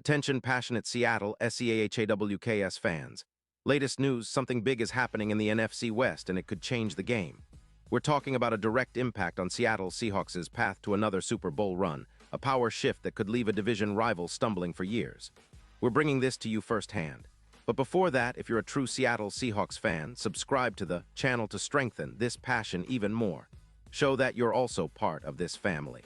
Attention passionate Seattle Seahawks fans. Latest news, something big is happening in the NFC West and it could change the game. We're talking about a direct impact on Seattle Seahawks' path to another Super Bowl run, a power shift that could leave a division rival stumbling for years. We're bringing this to you firsthand. But before that, if you're a true Seattle Seahawks fan, subscribe to the channel to strengthen this passion even more. Show that you're also part of this family.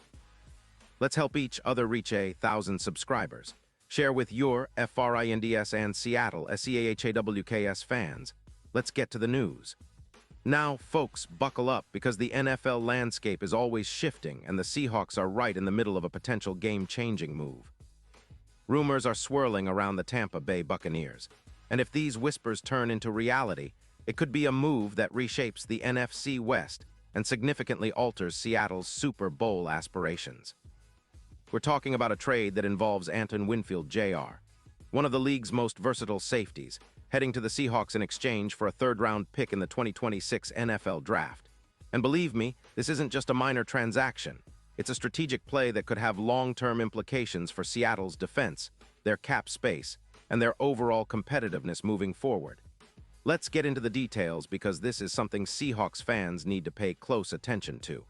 Let's help each other reach 1,000 subscribers. Share with your FRINDS and Seattle Seahawks fans. Let's get to the news. Now, folks, buckle up because the NFL landscape is always shifting and the Seahawks are right in the middle of a potential game-changing move. Rumors are swirling around the Tampa Bay Buccaneers, and if these whispers turn into reality, it could be a move that reshapes the NFC West and significantly alters Seattle's Super Bowl aspirations. We're talking about a trade that involves Antoine Winfield Jr., one of the league's most versatile safeties, heading to the Seahawks in exchange for a third-round pick in the 2026 NFL Draft. And believe me, this isn't just a minor transaction. It's a strategic play that could have long-term implications for Seattle's defense, their cap space, and their overall competitiveness moving forward. Let's get into the details because this is something Seahawks fans need to pay close attention to.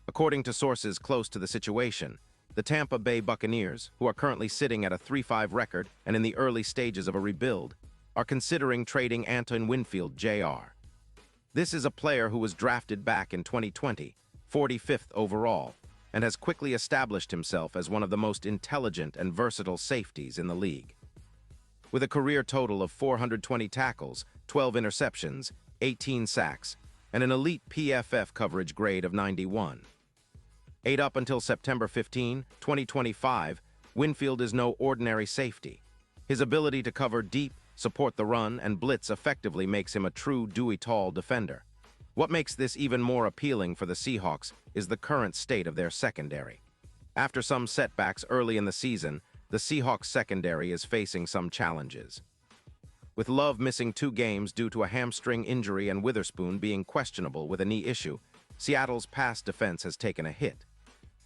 According to sources close to the situation, the Tampa Bay Buccaneers, who are currently sitting at a 3-5 record and in the early stages of a rebuild, are considering trading Antoine Winfield Jr. This is a player who was drafted back in 2020, 45th overall, and has quickly established himself as one of the most intelligent and versatile safeties in the league. With a career total of 420 tackles, 12 interceptions, 18 sacks, and an elite PFF coverage grade of 91. Up until September 15, 2025, Winfield is no ordinary safety. His ability to cover deep, support the run, and blitz effectively makes him a true do-it-all defender. What makes this even more appealing for the Seahawks is the current state of their secondary. After some setbacks early in the season, the Seahawks secondary is facing some challenges. With Love missing 2 games due to a hamstring injury and Witherspoon being questionable with a knee issue, Seattle's pass defense has taken a hit.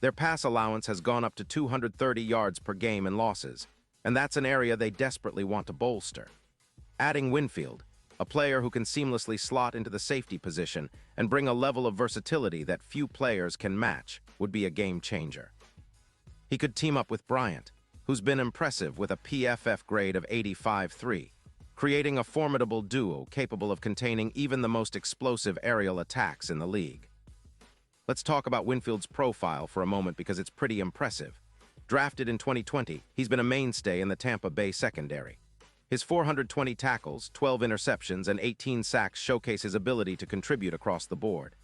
Their pass allowance has gone up to 230 yards per game in losses, and that's an area they desperately want to bolster. Adding Winfield, a player who can seamlessly slot into the safety position and bring a level of versatility that few players can match, would be a game changer. He could team up with Bryant, who's been impressive with a PFF grade of 85.3, creating a formidable duo capable of containing even the most explosive aerial attacks in the league. Let's talk about Winfield's profile for a moment because it's pretty impressive. Drafted in 2020, he's been a mainstay in the Tampa Bay secondary. His 420 tackles, 12 interceptions, and 18 sacks showcase his ability to contribute across the board.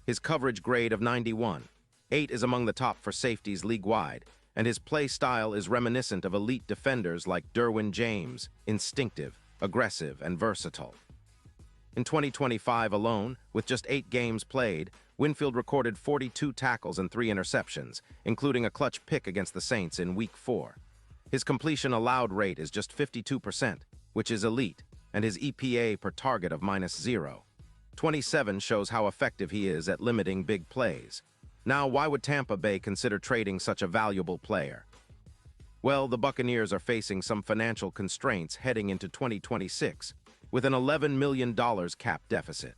His coverage grade of 91, 8 is among the top for safeties league-wide, and his play style is reminiscent of elite defenders like Derwin James, instinctive, aggressive, and versatile. In 2025 alone, with just 8 games played, Winfield recorded 42 tackles and 3 interceptions, including a clutch pick against the Saints in Week 4. His completion allowed rate is just 52%, which is elite, and his EPA per target of -0. 27 shows how effective he is at limiting big plays. Now, why would Tampa Bay consider trading such a valuable player? Well, the Buccaneers are facing some financial constraints heading into 2026, with an $11 million cap deficit.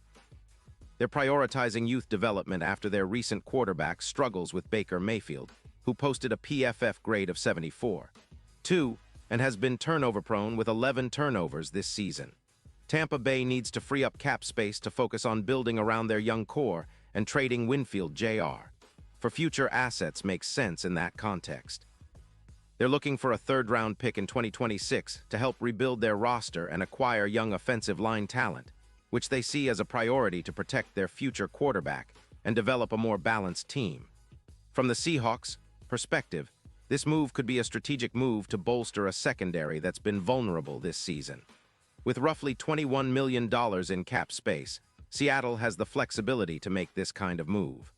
They're prioritizing youth development after their recent quarterback struggles with Baker Mayfield, who posted a PFF grade of 74.2 and has been turnover-prone with 11 turnovers this season. Tampa Bay needs to free up cap space to focus on building around their young core, and trading Winfield Jr. for future assets makes sense in that context. They're looking for a third-round pick in 2026 to help rebuild their roster and acquire young offensive line talent, which they see as a priority to protect their future quarterback and develop a more balanced team. From the Seahawks' perspective, this move could be a strategic move to bolster a secondary that's been vulnerable this season. With roughly $21 million in cap space, Seattle has the flexibility to make this kind of move.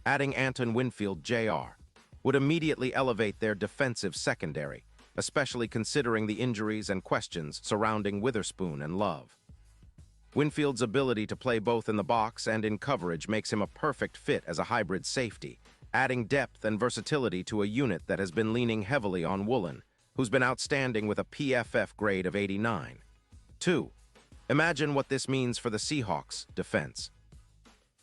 Adding Antoine Winfield Jr. would immediately elevate their defensive secondary, especially considering the injuries and questions surrounding Witherspoon and Love. Winfield's ability to play both in the box and in coverage makes him a perfect fit as a hybrid safety, adding depth and versatility to a unit that has been leaning heavily on Woolen, who's been outstanding with a PFF grade of 89. 2. Imagine what this means for the Seahawks' defense.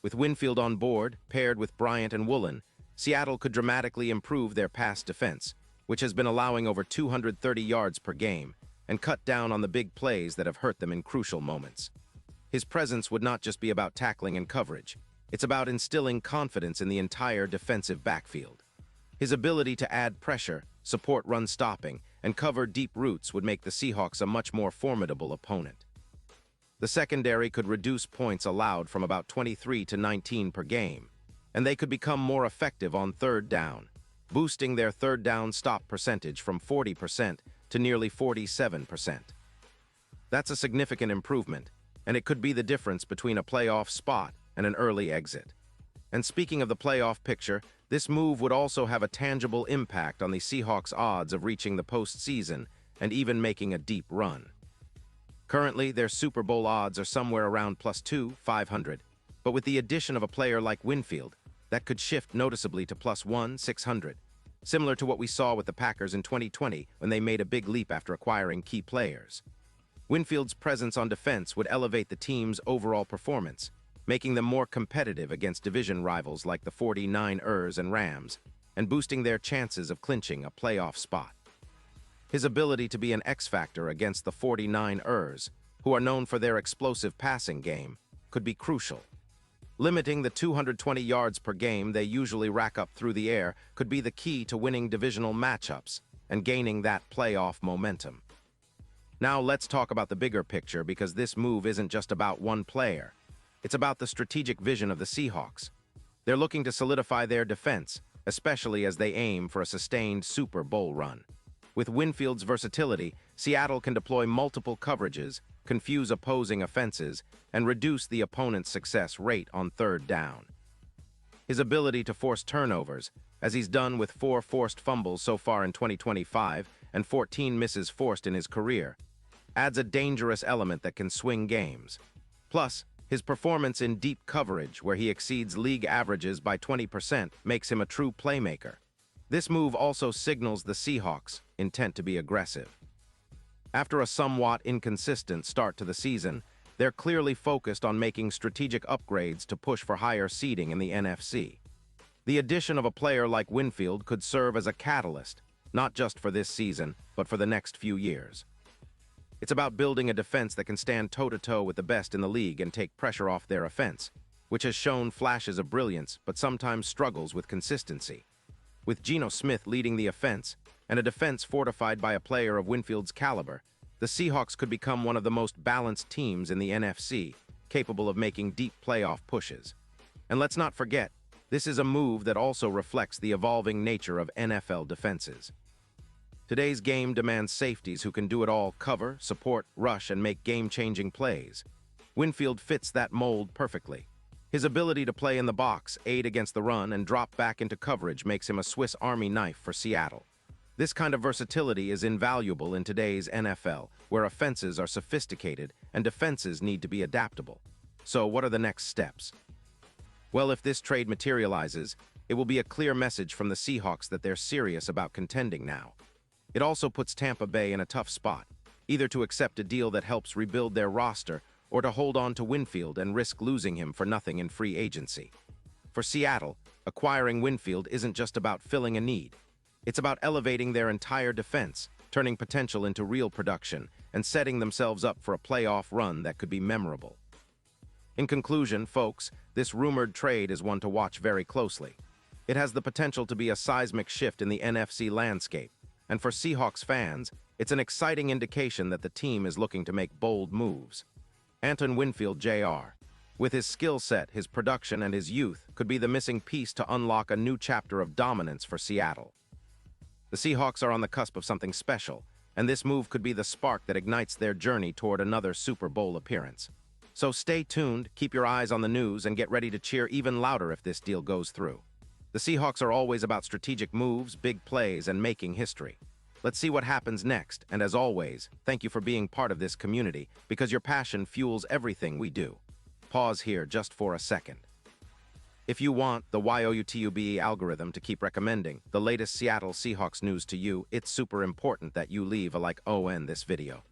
With Winfield on board, paired with Bryant and Woolen, Seattle could dramatically improve their pass defense, which has been allowing over 230 yards per game, and cut down on the big plays that have hurt them in crucial moments. His presence would not just be about tackling and coverage. It's about instilling confidence in the entire defensive backfield. His ability to add pressure, support run stopping, and cover deep routes would make the Seahawks a much more formidable opponent. The secondary could reduce points allowed from about 23 to 19 per game, and they could become more effective on third down, boosting their third down stop percentage from 40% to nearly 47%. That's a significant improvement, and it could be the difference between a playoff spot and an early exit. And speaking of the playoff picture, this move would also have a tangible impact on the Seahawks' odds of reaching the postseason and even making a deep run. Currently, their Super Bowl odds are somewhere around +2, 500, but with the addition of a player like Winfield, that could shift noticeably to +1, 600, similar to what we saw with the Packers in 2020 when they made a big leap after acquiring key players. Winfield's presence on defense would elevate the team's overall performance, making them more competitive against division rivals like the 49ers and Rams, and boosting their chances of clinching a playoff spot. His ability to be an X-factor against the 49ers, who are known for their explosive passing game, could be crucial. Limiting the 220 yards per game they usually rack up through the air could be the key to winning divisional matchups and gaining that playoff momentum. Now let's talk about the bigger picture, because this move isn't just about one player. It's about the strategic vision of the Seahawks. They're looking to solidify their defense, especially as they aim for a sustained Super Bowl run. With Winfield's versatility, Seattle can deploy multiple coverages, confuse opposing offenses, and reduce the opponent's success rate on third down. His ability to force turnovers, as he's done with 4 forced fumbles so far in 2025 and 14 misses forced in his career, adds a dangerous element that can swing games. Plus, his performance in deep coverage, where he exceeds league averages by 20%, makes him a true playmaker. This move also signals the Seahawks' intent to be aggressive. After a somewhat inconsistent start to the season, they're clearly focused on making strategic upgrades to push for higher seeding in the NFC. The addition of a player like Winfield could serve as a catalyst, not just for this season, but for the next few years. It's about building a defense that can stand toe-to-toe with the best in the league and take pressure off their offense, which has shown flashes of brilliance but sometimes struggles with consistency. With Geno Smith leading the offense, and a defense fortified by a player of Winfield's caliber, the Seahawks could become one of the most balanced teams in the NFC, capable of making deep playoff pushes. And let's not forget, this is a move that also reflects the evolving nature of NFL defenses. Today's game demands safeties who can do it all: cover, support, rush, and make game-changing plays. Winfield fits that mold perfectly. His ability to play in the box, aid against the run, and drop back into coverage makes him a Swiss Army knife for Seattle. This kind of versatility is invaluable in today's NFL, where offenses are sophisticated and defenses need to be adaptable. So what are the next steps? Well, if this trade materializes, it will be a clear message from the Seahawks that they're serious about contending now. It also puts Tampa Bay in a tough spot, either to accept a deal that helps rebuild their roster or to hold on to Winfield and risk losing him for nothing in free agency. For Seattle, acquiring Winfield isn't just about filling a need. It's about elevating their entire defense, turning potential into real production, and setting themselves up for a playoff run that could be memorable. In conclusion, folks, this rumored trade is one to watch very closely. It has the potential to be a seismic shift in the NFC landscape, and for Seahawks fans, it's an exciting indication that the team is looking to make bold moves. Anton Winfield Jr., with his skill set, his production, and his youth, could be the missing piece to unlock a new chapter of dominance for Seattle. The Seahawks are on the cusp of something special, and this move could be the spark that ignites their journey toward another Super Bowl appearance. So stay tuned, keep your eyes on the news, and get ready to cheer even louder if this deal goes through. The Seahawks are always about strategic moves, big plays, and making history. Let's see what happens next, and as always, thank you for being part of this community, because your passion fuels everything we do. Pause here just for a second. If you want the YOUTUBE algorithm to keep recommending the latest Seattle Seahawks news to you, it's super important that you leave a like on this video.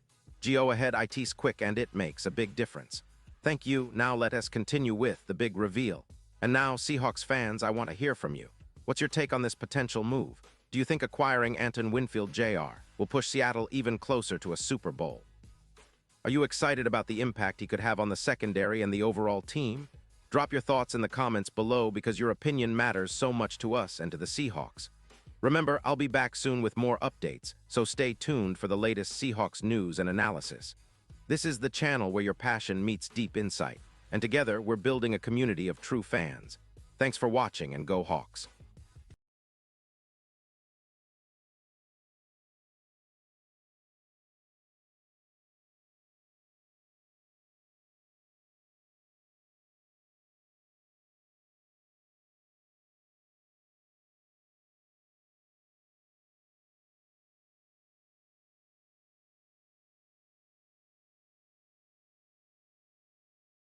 Go ahead, it's quick and it makes a big difference. Thank you. Now let us continue with the big reveal. And now, Seahawks fans, I want to hear from you. What's your take on this potential move? Do you think acquiring Anton Winfield Jr. will push Seattle even closer to a Super Bowl? Are you excited about the impact he could have on the secondary and the overall team? Drop your thoughts in the comments below because your opinion matters so much to us and to the Seahawks. Remember, I'll be back soon with more updates, so stay tuned for the latest Seahawks news and analysis. This is the channel where your passion meets deep insight, and together we're building a community of true fans. Thanks for watching and go Hawks.